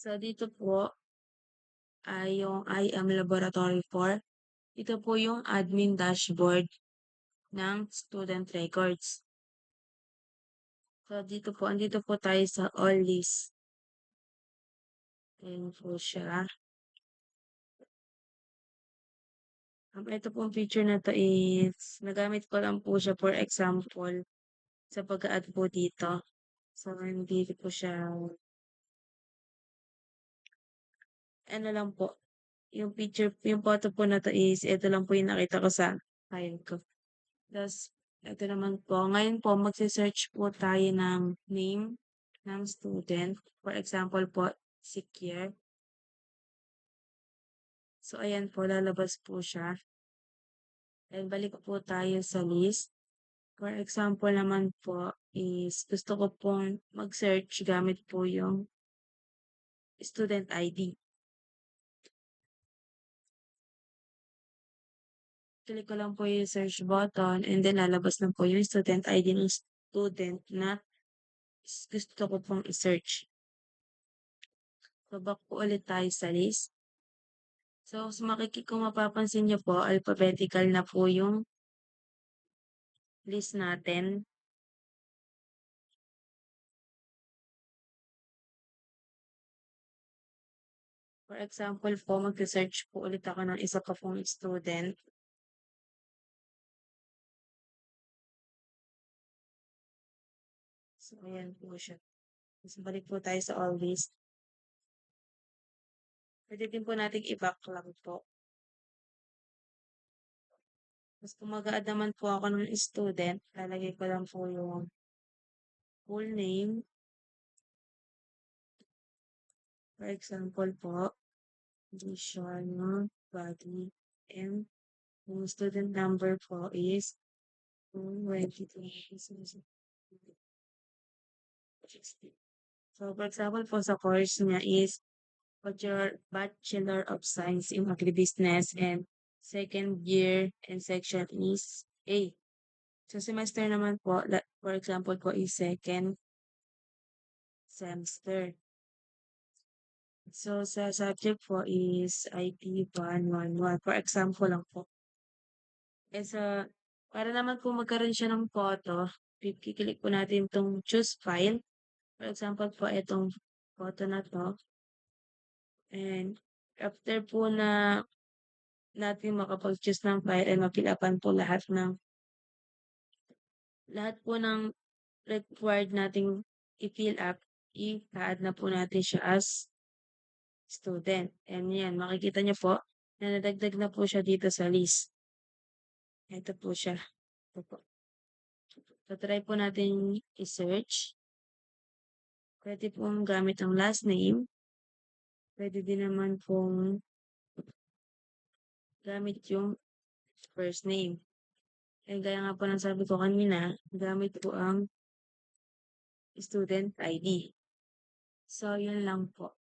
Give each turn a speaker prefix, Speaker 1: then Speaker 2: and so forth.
Speaker 1: So, dito po ay yung IM Laboratory 4. Ito po yung admin dashboard ng student records. So, andito po tayo sa all list. Ayan po siya. Ito pong feature na to is, nagamit ko lang po siya for example sa pag-add po dito. So, hindi po siya, ano lang po, yung photo po na to is, ito lang po yung nakita ko sa file ko. Tapos, ito naman po, ngayon po, magse-search po tayo ng name ng student. For example po, si Kier. So, ayan po, lalabas po siya. And balik po tayo sa list. For example naman po is gusto ko pong mag-search gamit po yung student ID. Click ko lang po yung search button and then lalabas na po yung student ID ng student na gusto ko pong i-search. So, back po ulit tayo sa list. So, kung mapapansin niyo po, alphabetical na po yung list natin. For example po, mag-search po ulit ako ng isa pa pong student. So, ayan po siya. Tapos balik po tayo sa all list. Pwede din po natin i-back lang po. Tapos kung mag-a-add naman po ako ng student, lalagay ko lang po yung full name. For example po, addition, body, and yung student number po is 2020. So, for example po sa course niya is Bachelor of Science in Agribusiness and second year and section is A. So, semester naman po, for example po is second semester. So, sa subject po is IP 111. For example lang po. Para naman po magkaroon siya ng photo, kiklik po natin itong choose file. For example po, itong photo na to. And after po na natin makapag-choose ng file ay mapilapan po lahat po ng required nating i-fill up, i-add na po natin siya as student. And yan, makikita niyo po na nadagdag na po siya dito sa list. Ito po siya. Ito po. So, try po natin i-search. Pwede pong gamit ang last name. Pwede din naman pong gamit yung first name. Eh, gaya nga po ng sabi ko kanina, gamit po ang student ID. So, yun lang po.